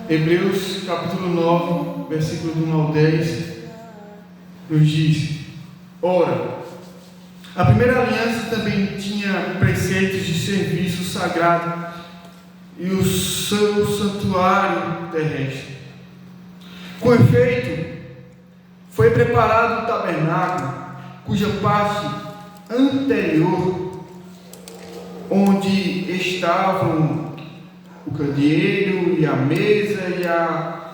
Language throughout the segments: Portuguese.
Hebreus capítulo 9, versículo do 1 ao 10, nos diz: Ora, a primeira aliança também tinha preceitos de serviço sagrado e o seu santuário terrestre. Com efeito, foi preparado o tabernáculo, cuja parte anterior, onde estavam o candeeiro e a mesa e a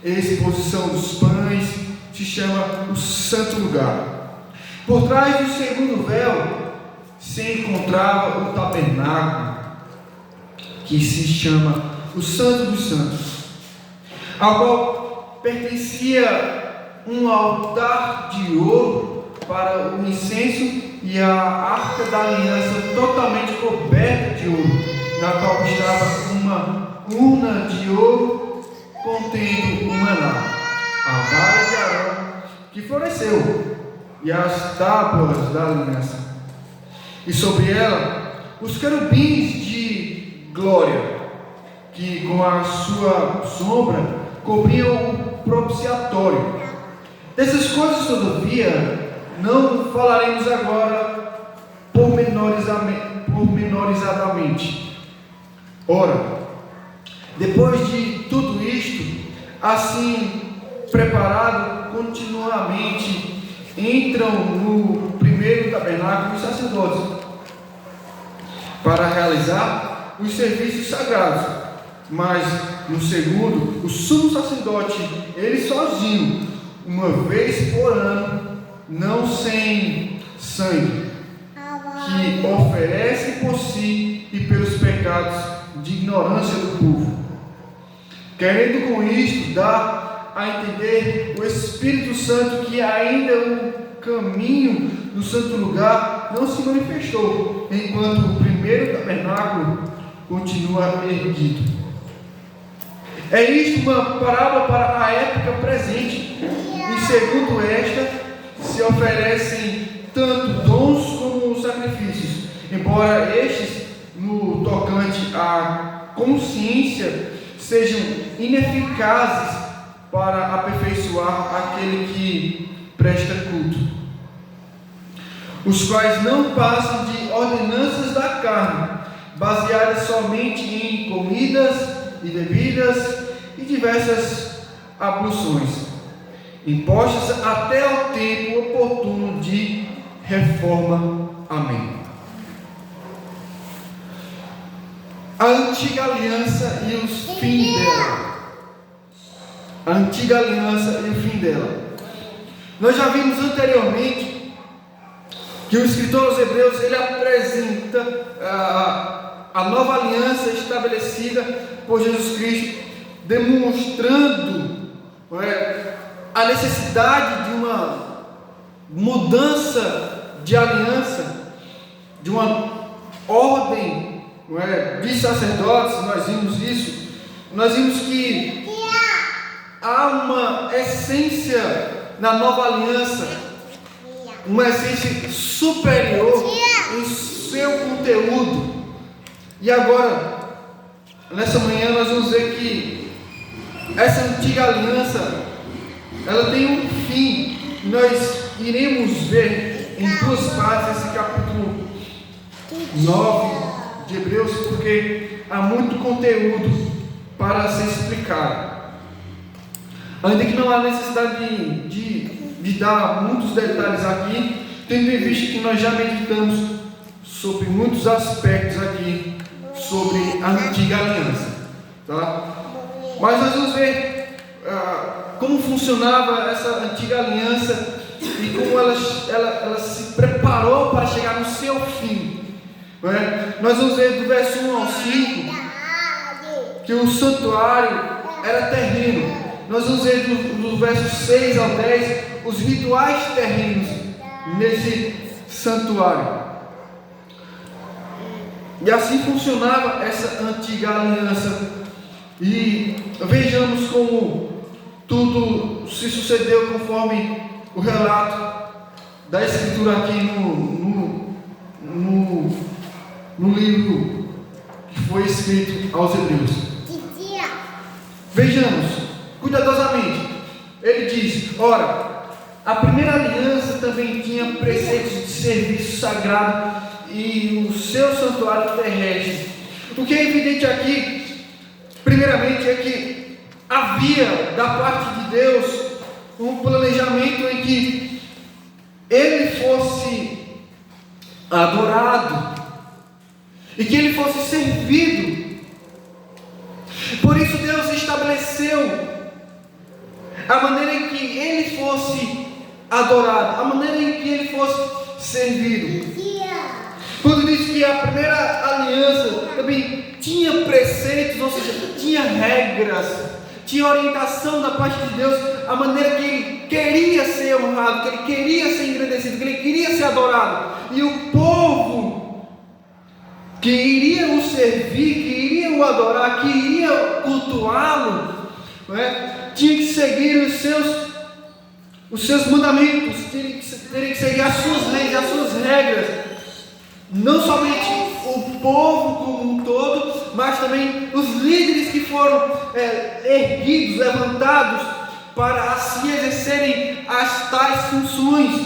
exposição dos pães, se chama o santo lugar. Por trás do segundo véu se encontrava o tabernáculo, que se chama o Santo dos Santos, ao qual pertencia um altar de ouro para o incenso e a arca da aliança totalmente coberta de ouro, na qual estava uma urna de ouro contendo o maná, a vara de Arão que floresceu e as tábuas da aliança, e sobre ela os querubins de glória, que com a sua sombra cobriam o propiciatório. Dessas coisas, todavia, não falaremos agora pormenorizadamente. Ora, depois de tudo isto, assim preparado, continuamente entram no primeiro tabernáculo os sacerdotes para realizar os serviços sagrados, mas no segundo, o sumo sacerdote, ele sozinho, uma vez por ano, não sem sangue, que oferece por si e pelos pecados de ignorância do povo, querendo com isto dar a entender o Espírito Santo que ainda o caminho do santo lugar não se manifestou, enquanto o primeiro tabernáculo continua erguido. É isto uma parábola para a época presente, e segundo esta se oferecem tanto dons como sacrifícios, embora estes, no tocante à consciência, sejam ineficazes para aperfeiçoar aquele que presta culto, os quais não passam de ordenanças da carne, baseadas somente em comidas e bebidas e diversas abluções, impostas até ao tempo oportuno de reforma. Amém. A antiga aliança e os fins dela. A antiga aliança e o fim dela. Nós já vimos anteriormente que o escritor aos Hebreus, ele apresenta a nova aliança estabelecida por Jesus Cristo, demonstrando a necessidade de uma mudança de aliança, de uma ordem de sacerdotes. Nós vimos isso. Nós vimos que há uma essência na nova aliança, uma essência superior em seu conteúdo. E agora, nessa manhã, nós vamos ver que essa antiga aliança, ela tem um fim. Nós iremos ver em duas partes esse capítulo 9 de Hebreus, porque há muito conteúdo para ser explicado. Ainda que não há necessidade de dar muitos detalhes aqui, tendo em vista que nós já meditamos sobre muitos aspectos aqui sobre a antiga aliança, tá? Mas nós vamos ver como funcionava essa antiga aliança e como ela se preparou para chegar no seu fim. Nós vamos ver do verso 1 ao 5 que o santuário era terreno. Nós vamos ver do verso 6 ao 10 os rituais terrenos nesse santuário. E assim funcionava essa antiga aliança. E vejamos como tudo se sucedeu conforme o relato da Escritura aqui no livro que foi escrito aos Hebreus. Vejamos, cuidadosamente. Ele diz: ora, a primeira aliança também tinha preceitos de serviço sagrado e o seu santuário terrestre. O que é evidente aqui, primeiramente, é que havia da parte de Deus um planejamento em que ele fosse adorado e que ele fosse servido. Por isso Deus estabeleceu a maneira em que ele fosse adorado, a maneira em que ele fosse servido. Quando diz que a primeira aliança também tinha preceitos, ou seja, tinha regras, tinha orientação da parte de Deus, a maneira que ele queria ser honrado, que ele queria ser engrandecido, que ele queria ser adorado. E o povo que iria o servir, que iria o adorar, que iria cultuá-lo, não é? Tinha que seguir os seus mandamentos, teria que seguir as suas leis, as suas regras. Não somente o povo como um todo, mas também os líderes que foram erguidos, levantados, para assim exercerem as tais funções.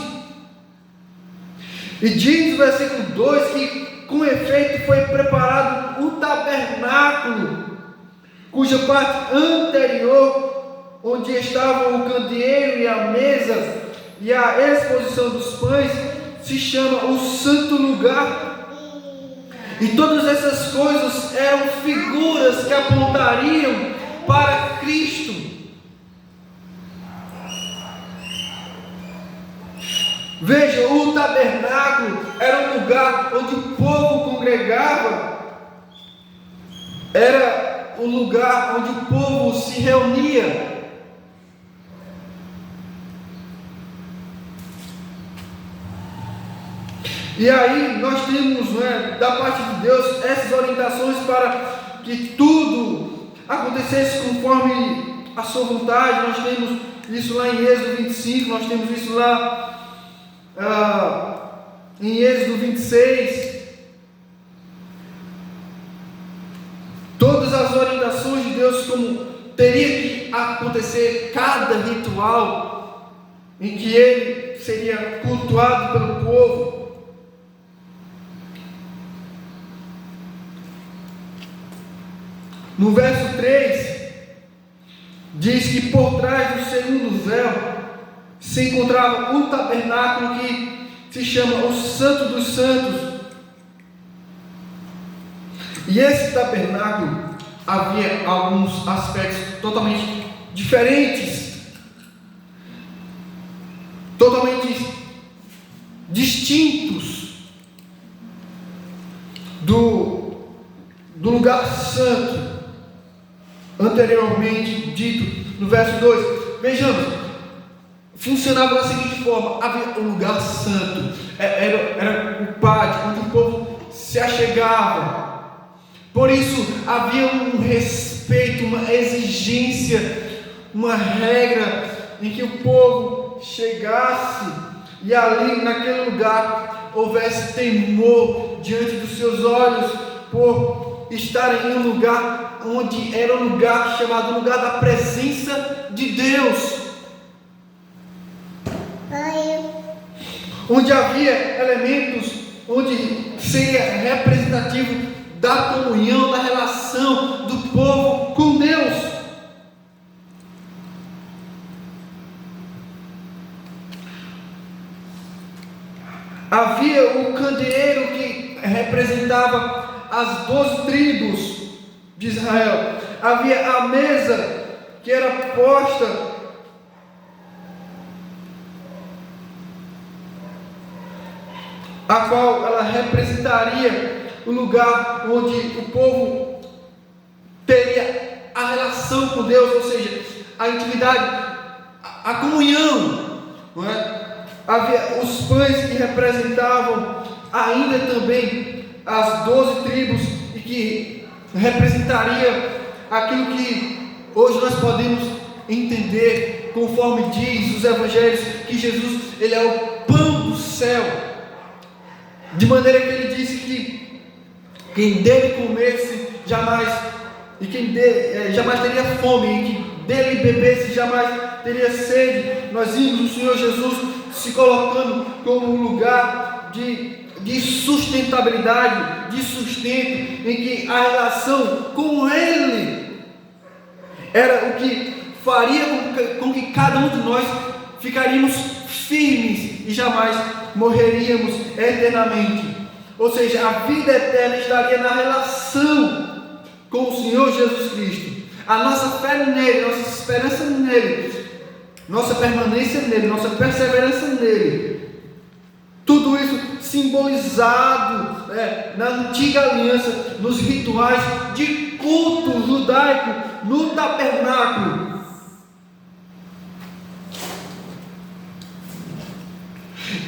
E diz no versículo 2 que com efeito foi preparado o tabernáculo, cuja parte anterior, onde estavam o candeeiro e a mesa e a exposição dos pães, se chama o santo lugar. E todas essas coisas eram figuras que apontariam para Cristo. Veja, o tabernáculo era um lugar onde o povo congregava, era um lugar onde o povo se reunia. E aí nós temos, da parte de Deus, essas orientações para que tudo acontecesse conforme a sua vontade. Nós temos isso lá em Êxodo 25, nós temos isso lá em Êxodo 26, todas as orientações de Deus, como teria que acontecer cada ritual em que ele seria cultuado pelo povo. No verso 3, diz que por trás do segundo véu se encontrava um tabernáculo que se chama o Santo dos Santos. E esse tabernáculo havia alguns aspectos totalmente diferentes, totalmente distintos do lugar santo anteriormente dito no verso 2. Vejamos, funcionava da seguinte forma: havia um lugar santo, era o pátio onde o povo se achegava. Por isso havia um respeito, uma exigência, uma regra em que o povo chegasse e ali naquele lugar houvesse temor diante dos seus olhos, por estarem em um lugar onde era um lugar chamado lugar da presença de Deus, onde havia elementos, onde seria representativo da comunhão, da relação do povo com Deus. Havia o candeeiro que representava as 12 tribos de Israel. Havia a mesa que era posta a qual ela representaria o lugar onde o povo teria a relação com Deus, ou seja, a intimidade, a comunhão, não é? Havia os pães que representavam ainda também as 12 tribos e que representaria aquilo que hoje nós podemos entender, conforme diz os evangelhos, que Jesus, ele é o pão do céu, de maneira que ele disse que quem dele comesse jamais e quem jamais teria fome, e que dele bebesse jamais teria sede. Nós vimos o Senhor Jesus se colocando como um lugar de sustentabilidade, de sustento, em que a relação com Ele era o que faria com que cada um de nós ficaríamos firmes e jamais morreríamos eternamente. Ou seja, a vida eterna estaria na relação com o Senhor Jesus Cristo. A nossa fé nele, nossa esperança nele, nossa permanência nele, nossa perseverança nele. Tudo isso simbolizado na antiga aliança, nos rituais de culto judaico, no tabernáculo.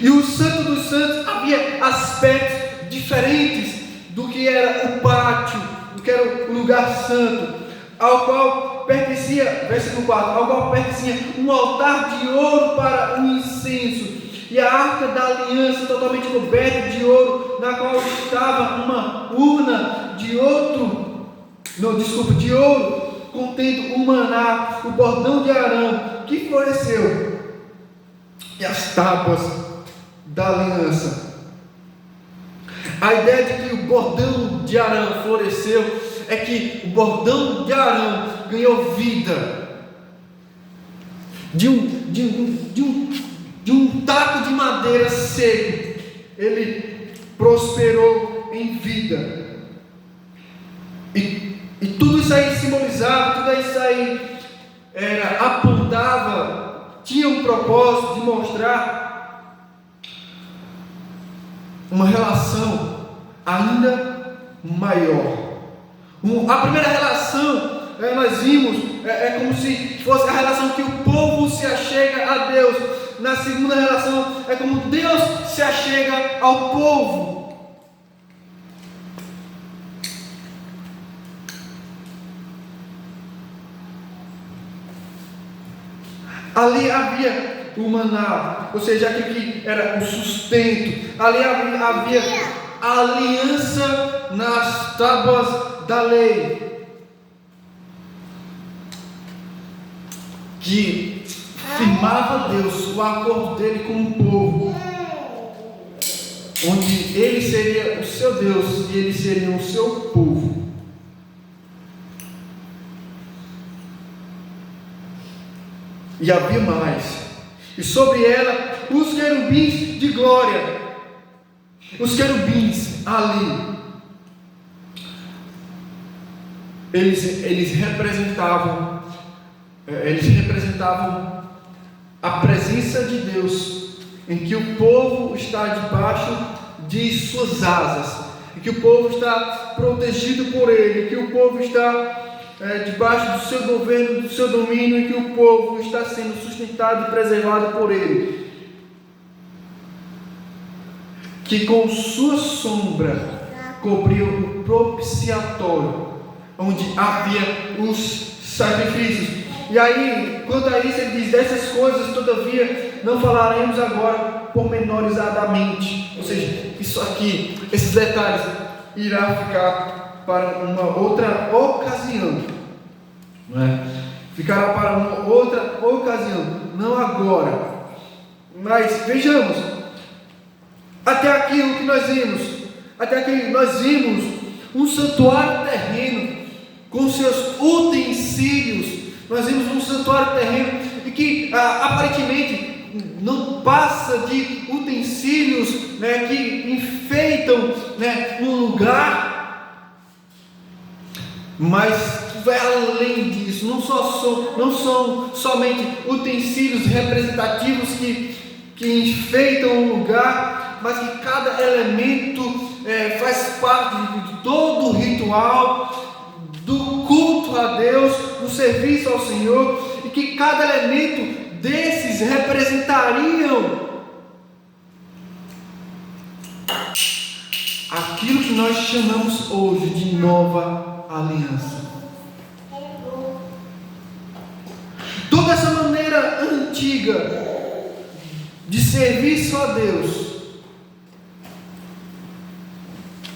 E o Santo dos Santos havia aspectos diferentes do que era o pátio, do que era o lugar santo, ao qual pertencia, versículo 4, ao qual pertencia um altar de ouro para o incenso, e a arca da aliança totalmente coberta de ouro, na qual estava uma urna de ouro, contendo o maná, o bordão de Arão, que floresceu, e as tábuas da aliança. A ideia de que o bordão de Arão floresceu é que o bordão de Arão ganhou vida de um taco de madeira seco. Ele prosperou em vida, e tudo isso aí simbolizava, tudo isso aí apontava, tinha um propósito de mostrar uma relação ainda maior. A primeira relação, nós vimos, é como se fosse a relação que o povo se achega a Deus. Na segunda relação, é como Deus se achega ao povo. Ali havia o maná, ou seja, aquilo que era o sustento. Ali havia a aliança nas tábuas da lei, que firmava Deus, o acordo dele com o povo, onde ele seria o seu Deus e eles seriam o seu povo. E havia mais, e sobre ela os querubins de glória. Os querubins ali, eles representavam a presença de Deus, em que o povo está debaixo de suas asas, em que o povo está protegido por Ele, em que o povo está debaixo do seu governo, do seu domínio, em que o povo está sendo sustentado e preservado por Ele, que com sua sombra cobriu o propiciatório, onde havia os sacrifícios. E aí, quanto a isso, ele diz: dessas coisas, todavia, não falaremos agora pormenorizadamente. Ou seja, isso aqui, esses detalhes, irá ficar para uma outra ocasião, não é? Ficará para uma outra ocasião, não agora. Mas vejamos, até aqui o que nós vimos um santuário terreno com seus utensílios. Nós vimos um santuário terreno e que aparentemente não passa de utensílios, que enfeitam, um lugar, mas vai além disso. Não são somente utensílios representativos que enfeitam o lugar, mas que cada elemento faz parte de todo o ritual do culto a Deus, do serviço ao Senhor, e que cada elemento desses representariam aquilo que nós chamamos hoje de nova aliança. Toda essa maneira antiga de serviço a Deus,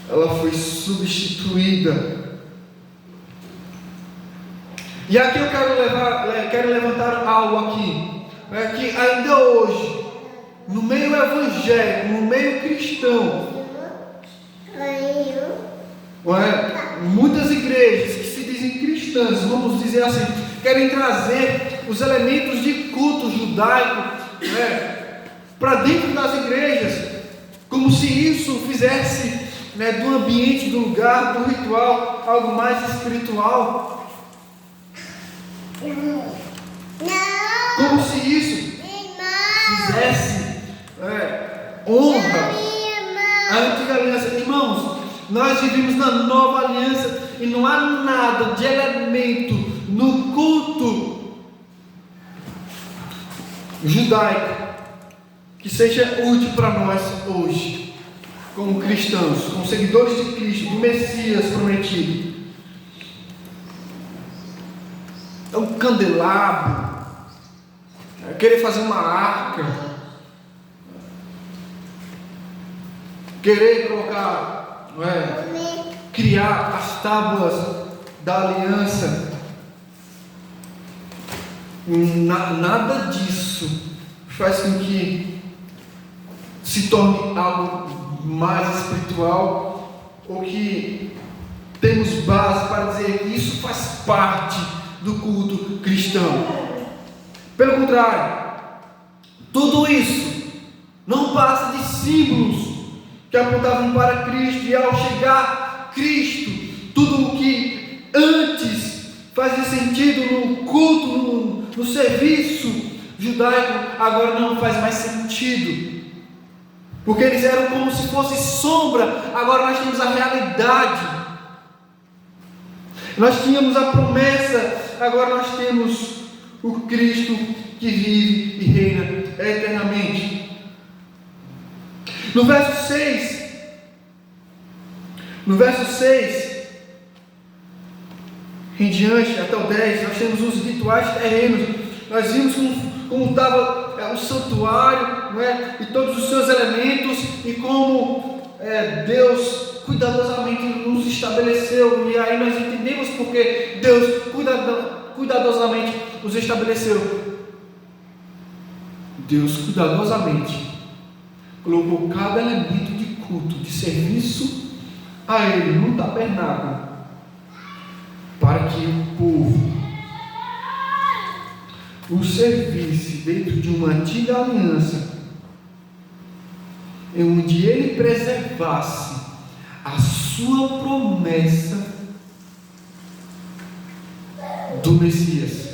ela foi substituída E aqui eu quero levantar algo aqui, que ainda hoje, no meio evangélico, no meio cristão, muitas igrejas que se dizem cristãs, vamos dizer assim, querem trazer os elementos de culto judaico para dentro das igrejas, como se isso fizesse do ambiente, do lugar, do ritual, algo mais espiritual. Como se isso fizesse honra à antiga aliança. Irmãos, nós vivemos na nova aliança e não há nada de elemento no culto judaico que seja útil para nós hoje, como cristãos, como seguidores de Cristo, do Messias prometido. É um candelabro, querer fazer uma arca, querer colocar, criar as tábuas da aliança. Nada disso faz com que se torne algo mais espiritual, ou que temos base para dizer que isso faz parte do culto cristão. Pelo contrário, tudo isso não passa de símbolos que apontavam para Cristo, e ao chegar Cristo, tudo o que antes fazia sentido no culto, no serviço judaico, agora não faz mais sentido, porque eles eram como se fosse sombra. Agora nós temos a realidade, nós tínhamos a promessa, agora nós temos o Cristo que vive e reina eternamente. No verso 6 em diante, até o 10, nós temos os rituais terrenos. Nós vimos como estava o santuário, e todos os seus elementos, e como Deus cuidadosamente nos estabeleceu. E aí nós entendemos porque Deus cuidadosamente os estabeleceu. Deus cuidadosamente colocou cada elemento de culto, de serviço a Ele no tabernáculo, para que o povo o servisse dentro de uma antiga aliança, onde Ele preservasse a sua promessa do Messias.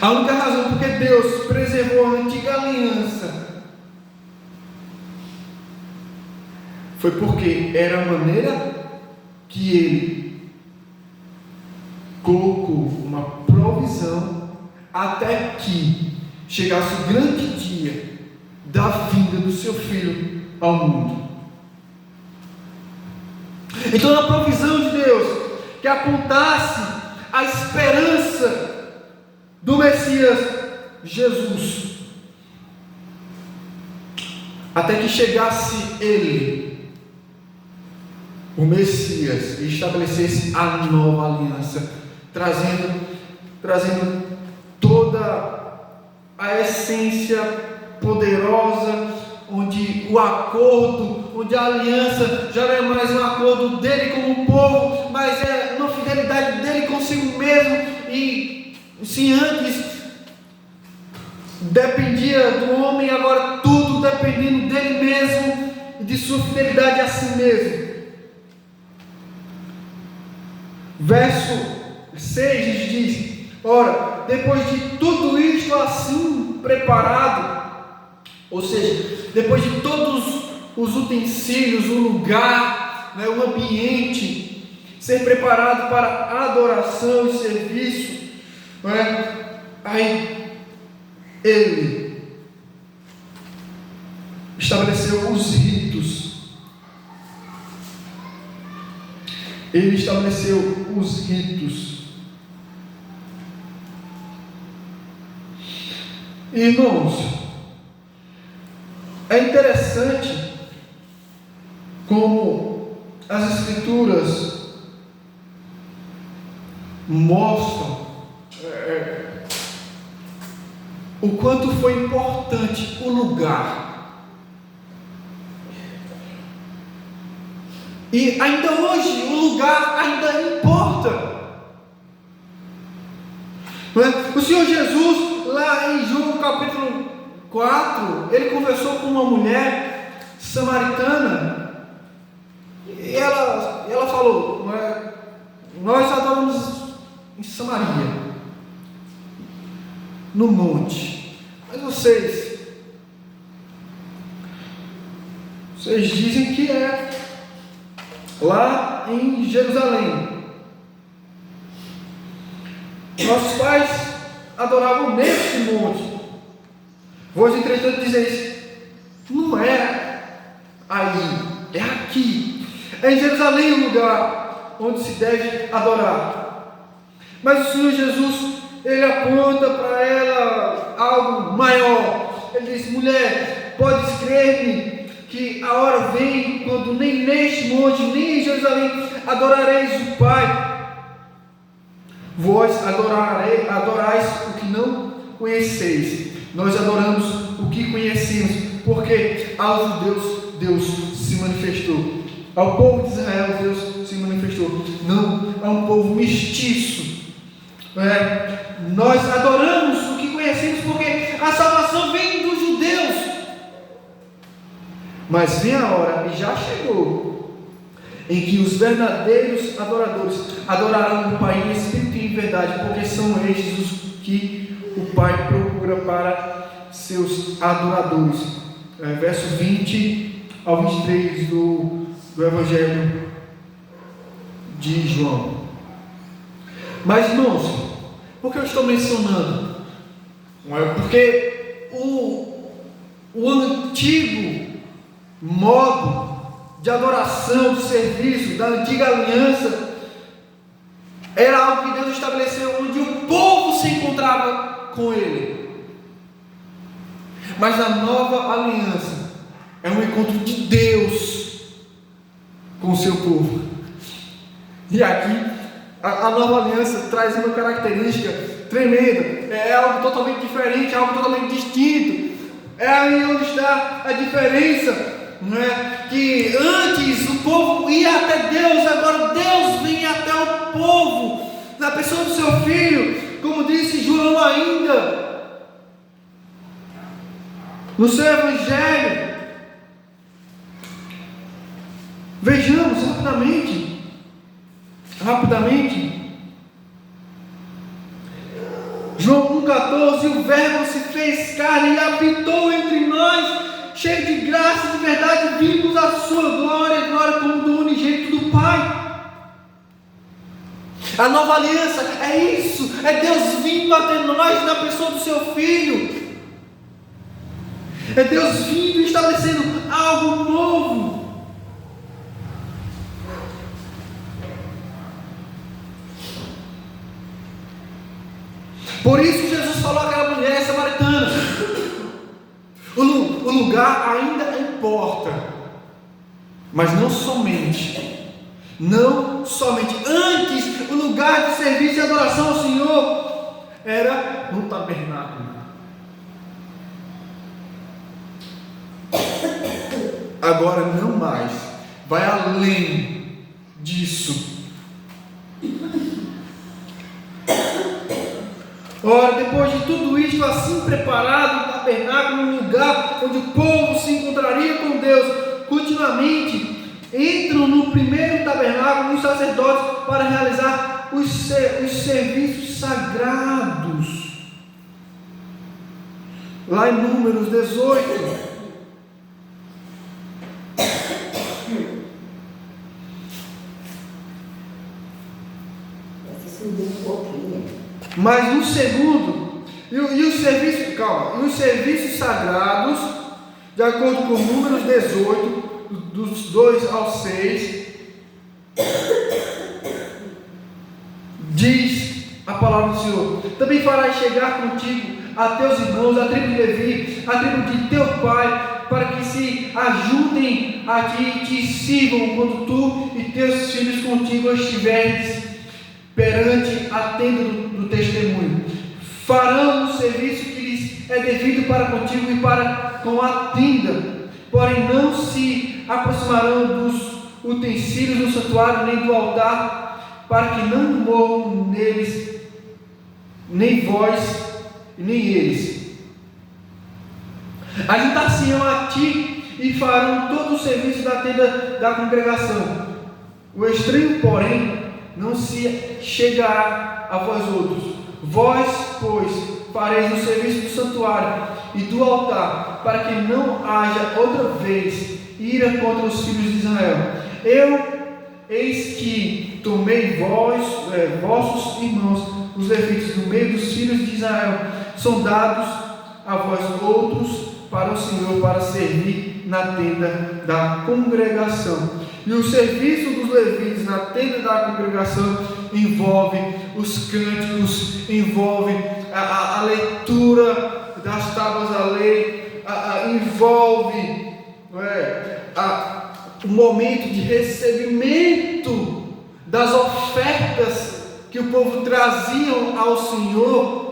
A única razão porque Deus preservou a antiga aliança foi porque era a maneira que Ele colocou uma provisão até que chegasse o grande dia da vinda do seu Filho ao mundo. Então, a provisão de Deus que apontasse a esperança do Messias Jesus, até que chegasse Ele, o Messias, e estabelecesse a nova aliança, trazendo toda a essência poderosa, onde o acordo, onde a aliança já não é mais um acordo dele com o povo, mas é uma fidelidade dele consigo mesmo. E se antes dependia do homem, agora tudo dependendo dele mesmo e de sua fidelidade a si mesmo. Verso 6 diz: ora, depois de tudo isto assim preparado, ou seja, depois de todos os utensílios, o lugar, o ambiente ser preparado para adoração e serviço, aí Ele estabeleceu os ritos. Ele estabeleceu os ritos. Irmãos, é interessante como as Escrituras mostram o quanto foi importante o lugar. E ainda hoje o lugar ainda importa. Não é? O Senhor Jesus, lá em João capítulo 4, ele conversou com uma mulher samaritana. E ela falou, não é? Nós adoramos em Samaria, no monte, mas vocês dizem que é lá em Jerusalém. Nossos pais adoravam nesse monte. Vós, entretanto, dizeis: não é aí, é aqui. É em Jerusalém o lugar onde se deve adorar. Mas o Senhor Jesus, ele aponta para ela algo maior. Ele diz: mulher, podes crer-me que a hora vem quando nem neste monte, nem em Jerusalém adorareis o Pai. Vós adorais o que não conheceis. Nós adoramos o que conhecemos, porque aos judeus Deus se manifestou, ao povo de Israel Deus se manifestou, não a um povo mestiço. Nós adoramos o que conhecemos, porque a salvação vem dos judeus. Mas vem a hora, e já chegou, em que os verdadeiros adoradores adorarão o Pai em espírito e em verdade, porque são estes os que o Pai procura para seus adoradores. Verso 20 ao 23 do Evangelho de João. Mas, irmãos, por que eu estou mencionando? Porque o antigo modo de adoração, de serviço, da antiga aliança, era algo que Deus estabeleceu, onde o povo se encontrava com Ele. Mas a nova aliança é um encontro de Deus com o seu povo. E aqui, a nova aliança traz uma característica tremenda, é algo totalmente diferente, algo totalmente distinto. É aí onde está a diferença. Não é? Que antes o povo ia até Deus, agora Deus vem até o povo, na pessoa do seu Filho, como disse João ainda, no seu Evangelho. Vejamos rapidamente, João 1,14, o Verbo se fez carne e habitou entre nós, cheio de graça e de verdade, vimos a sua glória como do unigênito do Pai. A nova aliança é isso, é Deus vindo até nós na pessoa do seu Filho, é Deus vindo e estabelecendo algo novo. Por isso Jesus falou àquela mulher samaritana: o lugar ainda importa, mas não somente. Antes, o lugar de serviço e adoração ao Senhor era no tabernáculo. Agora não mais, vai além disso. Ora, depois de tudo isto, assim preparado, o tabernáculo, um lugar onde o povo se encontraria com Deus continuamente, entram no primeiro tabernáculo os sacerdotes para realizar os serviços sagrados. Lá em Números 18. Mas no segundo, e os serviços sagrados, de acordo com Números 18, dos 2 ao 6, diz a palavra do Senhor: também farás chegar contigo a teus irmãos, a tribo de Levi, a tribo de teu pai, para que se ajudem a ti e te sirvam quando tu e teus filhos contigo estiveres perante a tenda do testemunho. Farão o serviço que lhes é devido para contigo e para com a tenda, porém não se aproximarão dos utensílios do santuário nem do altar, para que não morram neles, nem vós nem eles. Ajuntar-se-ão a ti e farão todo o serviço da tenda da congregação. O estranho, porém, não se chegará a vós outros. Vós, pois, fareis o serviço do santuário e do altar, para que não haja outra vez ira contra os filhos de Israel. Eis que tomei vossos irmãos, os levitas, do meio dos filhos de Israel, são dados a vós outros para o Senhor, para servir na tenda da congregação. E o serviço dos levitas na tenda da congregação envolve os cânticos, envolve a leitura das tábuas da lei, envolve o momento de recebimento das ofertas que o povo traziam ao Senhor.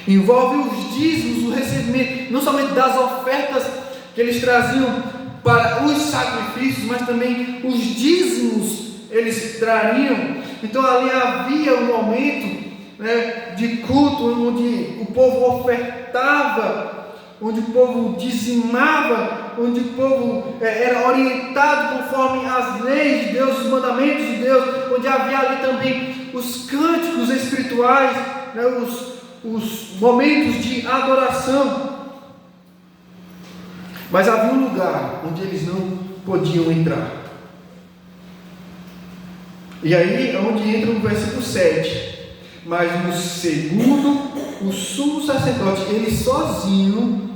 Envolve os dízimos, o recebimento, não somente das ofertas que eles traziam para os sacrifícios, mas também os dízimos eles trariam. Então ali havia um momento de culto, onde o povo ofertava, onde o povo dizimava, onde o povo era orientado conforme as leis de Deus, os mandamentos de Deus, onde havia ali também os cânticos espirituais, os momentos de adoração. Mas havia um lugar onde eles não podiam entrar. E aí é onde entra o versículo 7. Mas no segundo, o sumo sacerdote, ele sozinho,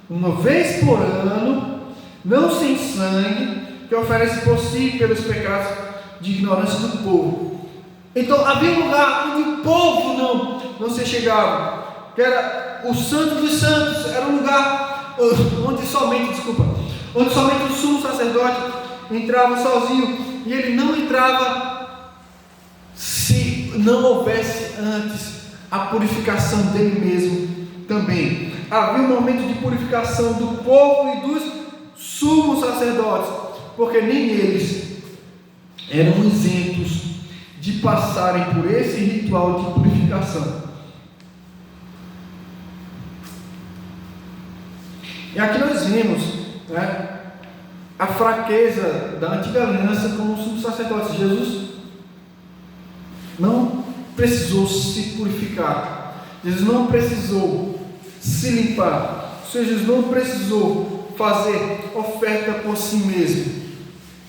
uma vez por ano, não sem sangue, que oferece por si pelos pecados de ignorância do povo. Então havia um lugar onde o povo não se chegava, que era o Santo dos Santos. Era um lugar onde somente o sumo sacerdote entrava sozinho, e ele não entrava se não houvesse antes a purificação dele mesmo também. Havia um momento de purificação do povo e dos sumos sacerdotes, porque nem eles eram isentos de passarem por esse ritual de purificação. E aqui nós vemos a fraqueza da antiga aliança com os sumos sacerdotes. Jesus não precisou se purificar, Jesus não precisou se limpar, Jesus não precisou fazer oferta por si mesmo,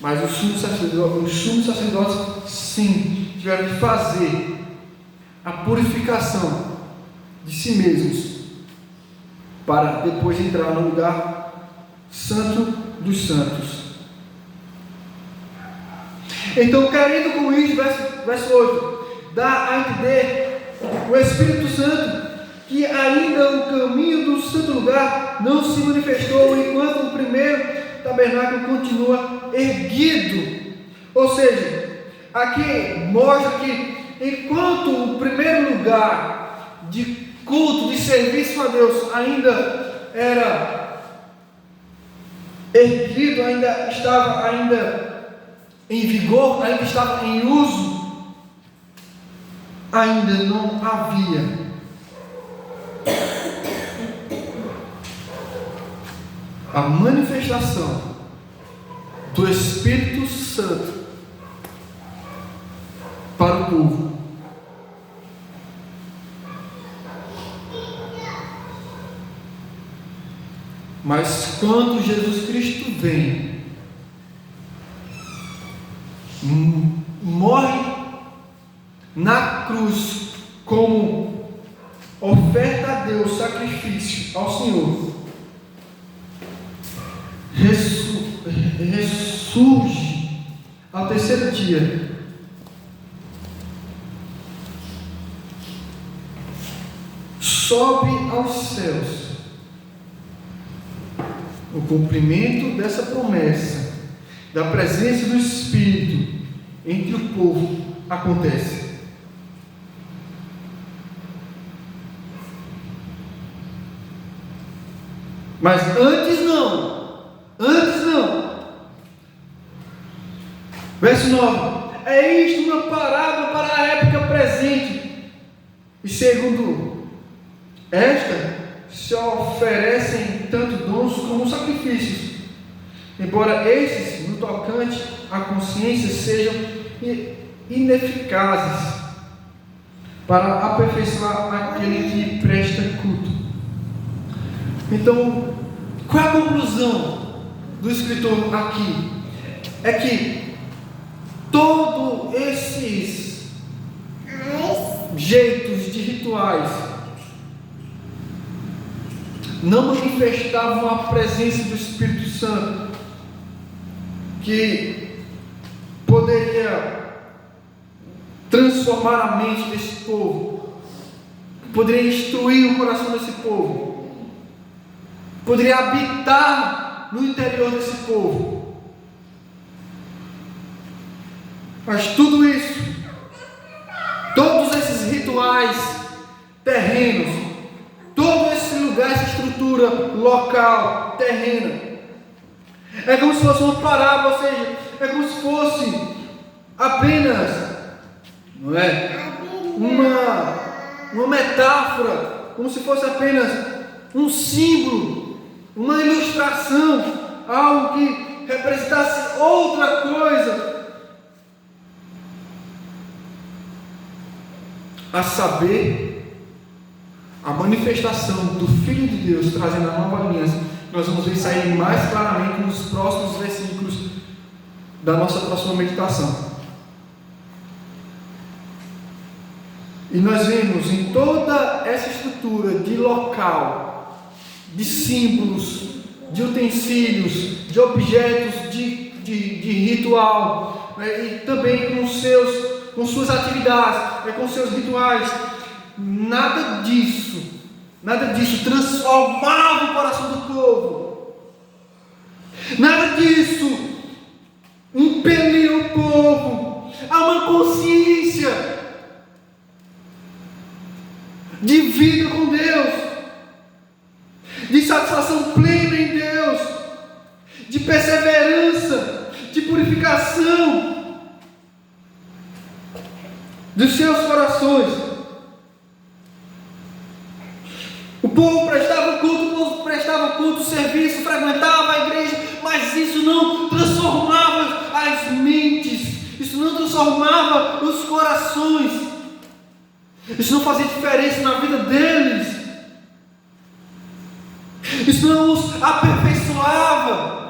mas os sumos sacerdotes sim tiveram que fazer a purificação de si mesmos, para depois entrar no lugar santo dos santos. Então, querendo com isso, verso 8, dá a entender o Espírito Santo que ainda o caminho do santo lugar não se manifestou, enquanto o primeiro tabernáculo continua erguido. Ou seja, aqui mostra que enquanto o primeiro lugar de culto, de serviço a Deus ainda era erguido, ainda estava em vigor, ainda estava em uso, ainda não havia a manifestação do Espírito Santo para o povo. Mas quando Jesus Cristo vem, morre na cruz como oferta a Deus, sacrifício ao Senhor, ressurge ao terceiro dia, sobe aos céus, o cumprimento dessa promessa da presença do Espírito entre o povo acontece. Mas antes não. Verso 9. É isto uma parábola para a época presente. E segundo esta, se oferecem tanto dons como sacrifícios, embora esses, no tocante à consciência, sejam ineficazes para aperfeiçoar aquele que presta culto. Então, qual é a conclusão do escritor aqui? É que todos esses jeitos de rituais não manifestavam a presença do Espírito Santo, que poderia transformar a mente desse povo, poderia instruir o coração desse povo, poderia habitar no interior desse povo. Mas tudo isso, todos esses rituais terrenos, todo esse lugar, essa estrutura local, terrena, é como se fosse uma parábola, ou seja, é como se fosse apenas, não é? Uma metáfora, como se fosse apenas um símbolo, uma ilustração, algo que representasse outra coisa, a saber, a manifestação do Filho de Deus trazendo a nova aliança. Nós vamos ver isso aí mais claramente nos próximos versículos da nossa próxima meditação. E nós vemos em toda essa estrutura de local, de símbolos, de utensílios, de objetos de ritual, né, e também com suas atividades, com seus rituais, nada disso transformava o coração do povo, nada disso impelia o povo a uma consciência de vida com Deus, de satisfação plena em Deus, de perseverança, de purificação dos seus corações. O povo prestava culto, serviço, frequentava a igreja, mas isso não transformava as mentes, isso não transformava os corações, isso não fazia diferença na vida deles, isso não os aperfeiçoava.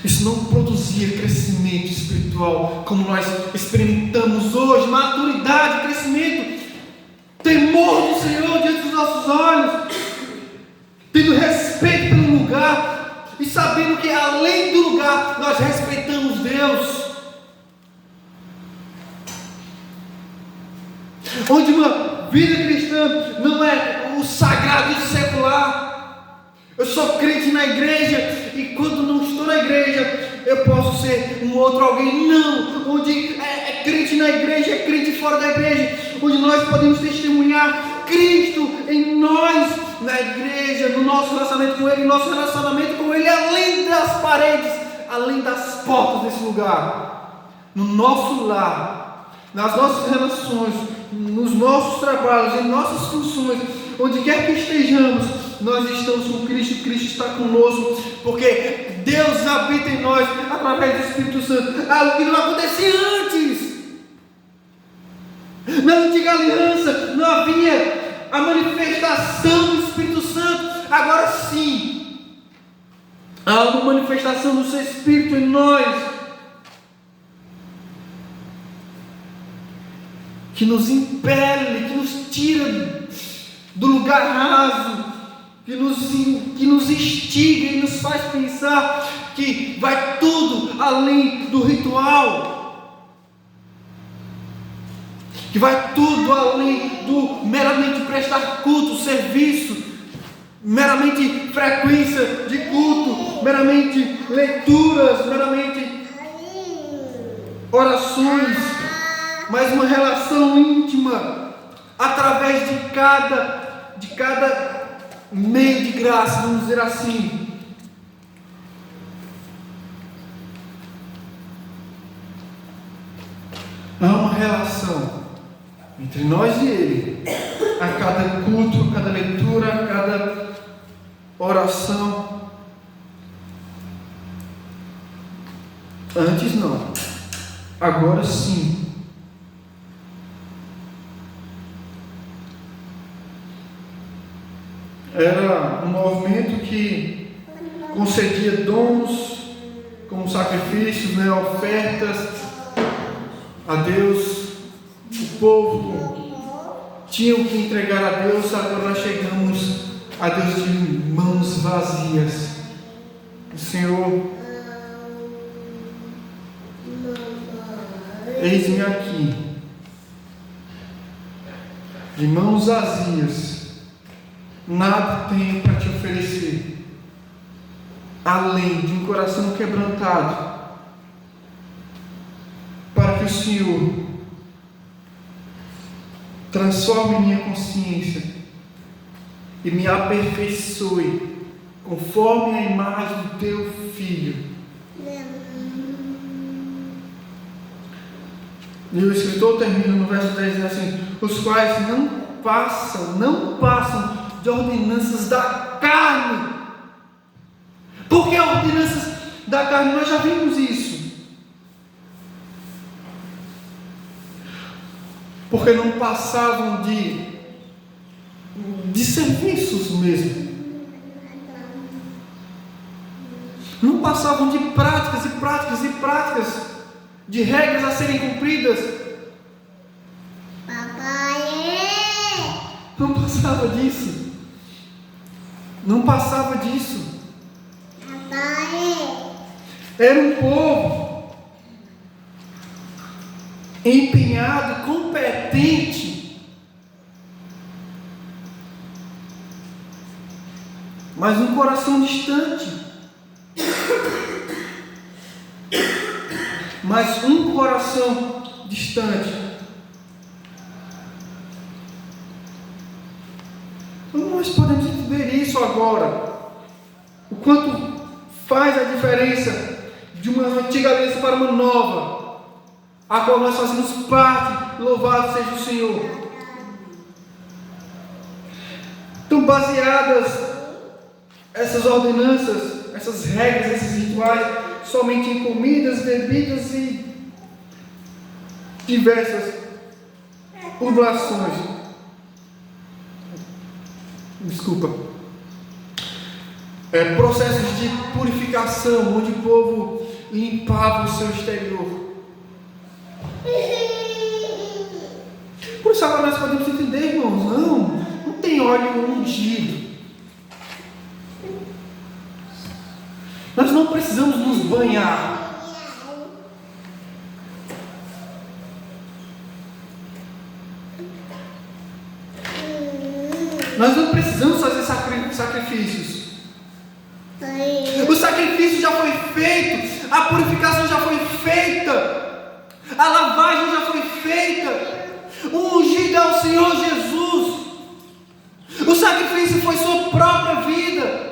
Isso não produzia crescimento espiritual como nós experimentamos hoje, maturidade, crescimento, temor do Senhor diante dos nossos olhos, tendo respeito pelo lugar e sabendo que além do lugar nós respeitamos Deus. Onde uma vida cristã não é o sagrado e o secular. Eu sou crente na igreja e quando não estou na igreja eu posso ser um outro alguém. Não, onde é crente na igreja, é crente fora da igreja, onde nós podemos testemunhar Cristo em nós, na igreja, no nosso relacionamento com Ele, nosso relacionamento com Ele além das paredes, além das portas desse lugar, no nosso lar, nas nossas relações, nos nossos trabalhos, em nossas funções, onde quer que estejamos, nós estamos com Cristo, Cristo está conosco, porque Deus habita em nós através do Espírito Santo, algo que não acontecia antes. Na antiga aliança não havia a manifestação do Espírito Santo, agora sim há uma manifestação do seu Espírito em nós, que nos impele, que nos tira do lugar raso, que nos instiga e nos faz pensar que vai tudo além do ritual. que vai tudo além do meramente prestar culto, serviço, meramente frequência de culto, meramente leituras, meramente orações, mas uma relação íntima através de cada meio de graça, vamos dizer assim. Há uma relação entre nós e Ele, a cada culto, a cada leitura, a cada oração. Antes não, agora sim. Era um movimento que concedia dons como sacrifícios, ofertas a Deus. O povo tinha que entregar a Deus. Agora nós chegamos a Deus de mãos vazias. O Senhor, eis-me aqui, de mãos vazias, nada tenho para te oferecer, além de um coração quebrantado, para que o Senhor transforme minha consciência e me aperfeiçoe conforme a imagem do teu Filho. E o escritor termina no verso 10 dizendo assim: os quais não passam de ordenanças da carne. Por que ordenanças da carne? Nós já vimos isso. Porque não passavam de serviços mesmo. Não passavam de práticas e práticas e práticas, de regras a serem cumpridas. Não passava disso. Não passava disso. Era um povo empenhado, competente, mas um coração distante. Mas um coração distante. Como nós podemos entender isso agora? O quanto faz a diferença de uma antiga aliança para uma nova, a qual nós fazemos parte. Louvado seja o Senhor. Então, baseadas essas ordenanças, essas regras, esses rituais, somente em comidas, bebidas e diversas oblações. Processos de purificação, onde o povo limpava o seu exterior. Por isso agora nós podemos entender, irmãos, não tem óleo ungido. Nós não precisamos nos banhar. Nós não precisamos fazer sacrifícios. O sacrifício já foi feito, a purificação já foi feita, a lavagem já foi feita. O ungido é o Senhor Jesus. O sacrifício foi sua própria vida.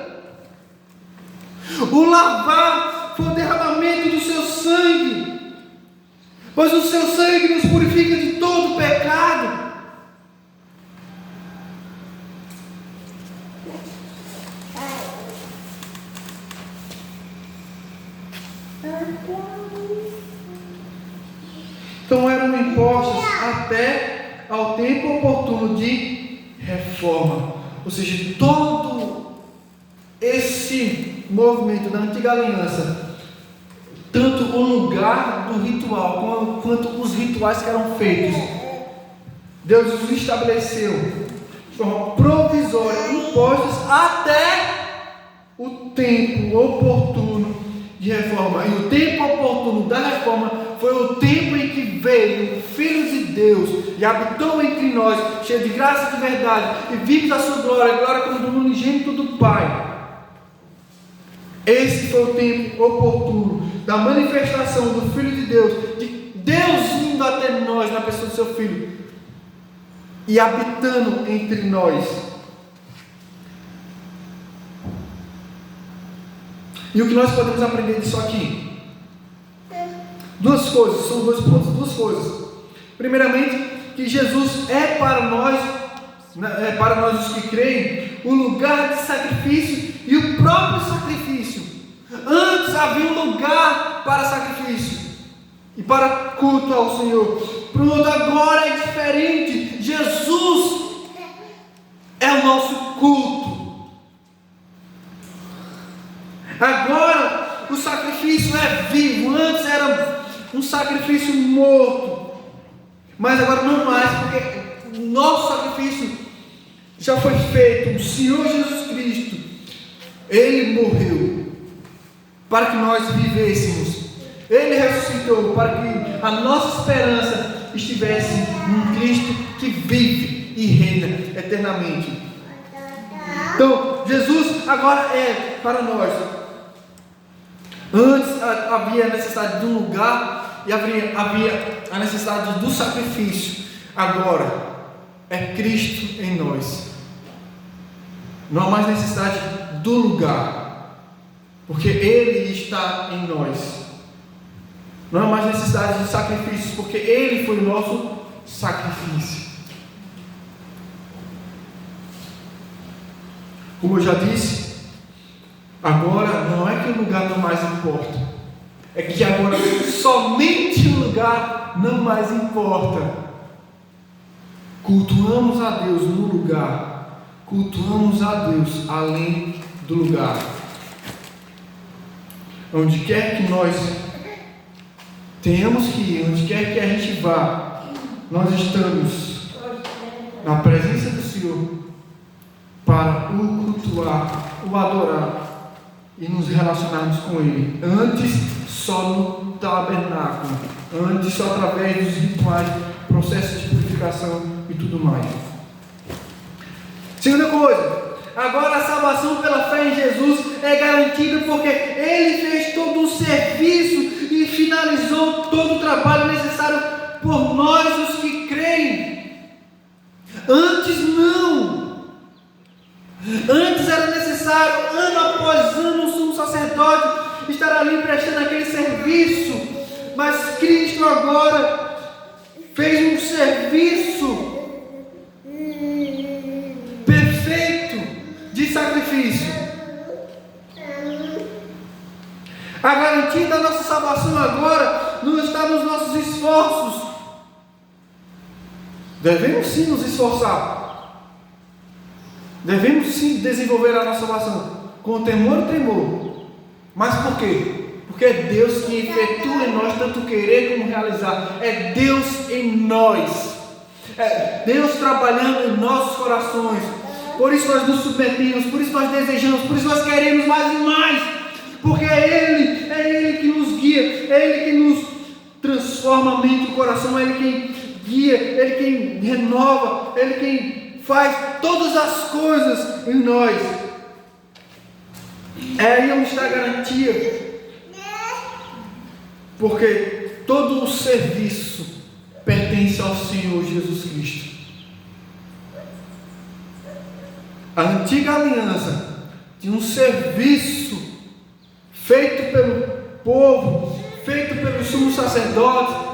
O lavar foi o derramamento do seu sangue, pois o seu sangue nos purifica de todo pecado. Então eram impostos até ao tempo oportuno de reforma. Ou seja, todo esse movimento da antiga aliança, tanto o lugar do ritual quanto os rituais que eram feitos, Deus os estabeleceu de forma provisória, impostos até o tempo oportuno de reforma. E o tempo oportuno da reforma foi o tempo em que veio o Filho de Deus e habitou entre nós, cheio de graça e de verdade, e vimos a sua glória, a glória como do unigênito do Pai. Esse foi o tempo oportuno da manifestação do Filho de Deus, de Deus indo até nós na pessoa do seu Filho e habitando entre nós. E o que nós podemos aprender disso aqui? Duas coisas, são dois pontos, duas coisas. Primeiramente, que Jesus é para nós os que creem, o lugar de sacrifício e o próprio sacrifício. Antes havia um lugar para sacrifício e para culto ao Senhor. Pronto, agora é diferente. Jesus é o nosso culto. Agora o sacrifício é vivo. Antes era um sacrifício morto, mas agora não mais, porque o nosso sacrifício já foi feito. O Senhor Jesus Cristo, Ele morreu para que nós vivêssemos. Ele ressuscitou para que a nossa esperança estivesse em Cristo que vive e reina eternamente. Então, Jesus agora é para nós. Antes havia a necessidade de um lugar e havia a necessidade do sacrifício. Agora é Cristo em nós. Não há mais necessidade do lugar, porque Ele está em nós. Não há mais necessidade de sacrifícios, porque Ele foi o nosso sacrifício. Como eu já disse, agora não é que o lugar não mais importa, é que agora somente o lugar não mais importa. Cultuamos a Deus no lugar, cultuamos a Deus além do lugar. Onde quer que nós tenhamos que ir, onde quer que a gente vá, nós estamos na presença do Senhor para o cultuar, o adorar e nos relacionarmos com Ele. Antes só no tabernáculo, antes só através dos rituais, processos de purificação e tudo mais. Segunda coisa, agora a salvação pela fé em Jesus é garantida porque Ele fez todo o serviço e finalizou todo o trabalho necessário por nós os que creem. Antes não. Antes era necessário, ano após ano, o sumo sacerdote estar ali prestando aquele serviço, mas Cristo agora fez um serviço perfeito de sacrifício. A garantia da nossa salvação agora não está nos nossos esforços. Devemos sim nos esforçar. Devemos sim desenvolver a nossa salvação com temor e tremor. Mas por quê? Porque é Deus que efetua em nós tanto querer como realizar. É Deus em nós. É Deus trabalhando em nossos corações. Por isso nós nos submetemos, por isso nós desejamos, por isso nós queremos mais e mais. Porque é Ele que nos guia, é Ele que nos transforma a mente e o coração, é Ele quem guia, é Ele quem renova, é Ele quem faz todas as coisas em nós. É aí onde está a garantia. Porque todo o serviço pertence ao Senhor Jesus Cristo. A antiga aliança tinha um serviço feito pelo povo, feito pelos sumos sacerdotes,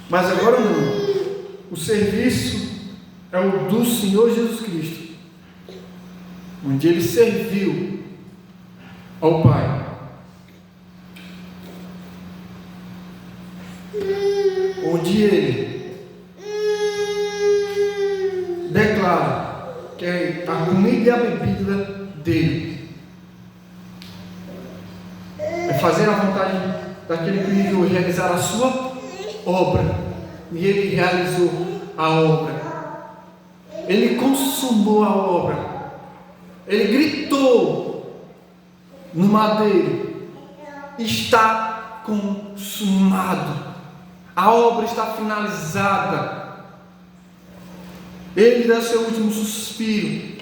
mas agora não. O serviço é o do Senhor Jesus Cristo, onde Ele serviu ao Pai, onde Ele declara que é a comida e a bebida dele é fazer a vontade daquele que enviou, realizar a sua obra, e Ele realizou a obra. Ele consumou a obra. Ele gritou no madeiro: está consumado. A obra está finalizada. Ele dá seu último suspiro.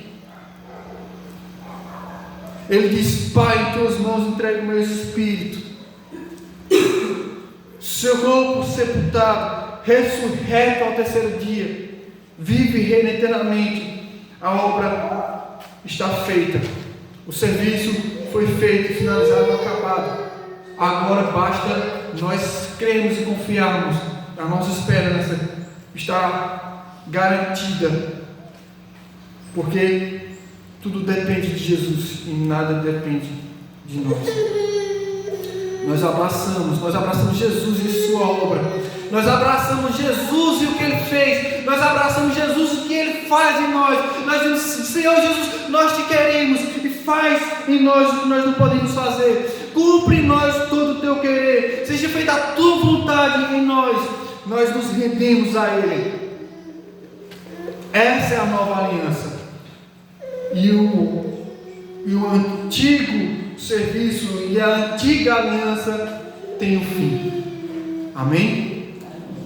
Ele diz: Pai, em tuas mãos entrego o meu espírito. Seu corpo sepultado, ressurreto ao terceiro dia, vive e reina eternamente. A obra está feita. O serviço foi feito, finalizado e acabado. Agora basta nós crermos e confiarmos. A nossa esperança está garantida, porque tudo depende de Jesus e nada depende de nós. Nós abraçamos Jesus e sua obra. Nós abraçamos Jesus e o que Ele fez. Nós abraçamos Jesus e o que Ele faz em nós. Nós dizemos: Senhor Jesus, nós te queremos e faz em nós o que nós não podemos fazer. Cumpre em nós todo o teu querer. Seja feita a tua vontade em nós. Nós nos rendemos a Ele. Essa é a nova aliança. E o antigo serviço e a antiga aliança tem um fim. Amém?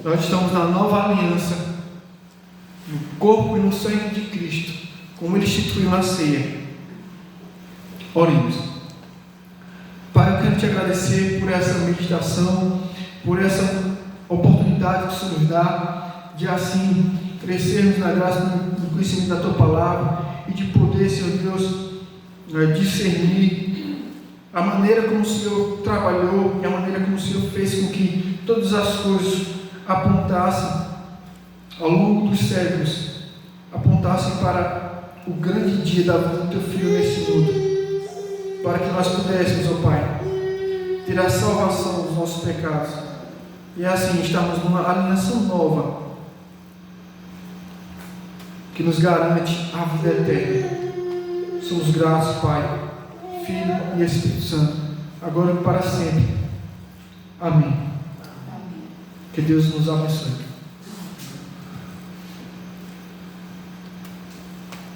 Nós estamos na nova aliança, no corpo e no sangue de Cristo, como Ele instituiu na ceia. Oremos. Pai, eu quero te agradecer por essa meditação, por essa oportunidade que o Senhor nos dá de assim crescermos na graça no conhecimento da tua palavra e de poder, Senhor Deus, discernir a maneira como o Senhor trabalhou e a maneira como o Senhor fez com que todas as coisas apontassem ao longo dos séculos, apontassem para o grande dia da vida do teu Filho nesse mundo, para que nós pudéssemos, ó Pai, ter a salvação dos nossos pecados e assim estarmos numa aliança nova que nos garante a vida eterna. Somos gratos, Pai, Filho e Espírito Santo, agora e para sempre. Amém. Que Deus nos abençoe.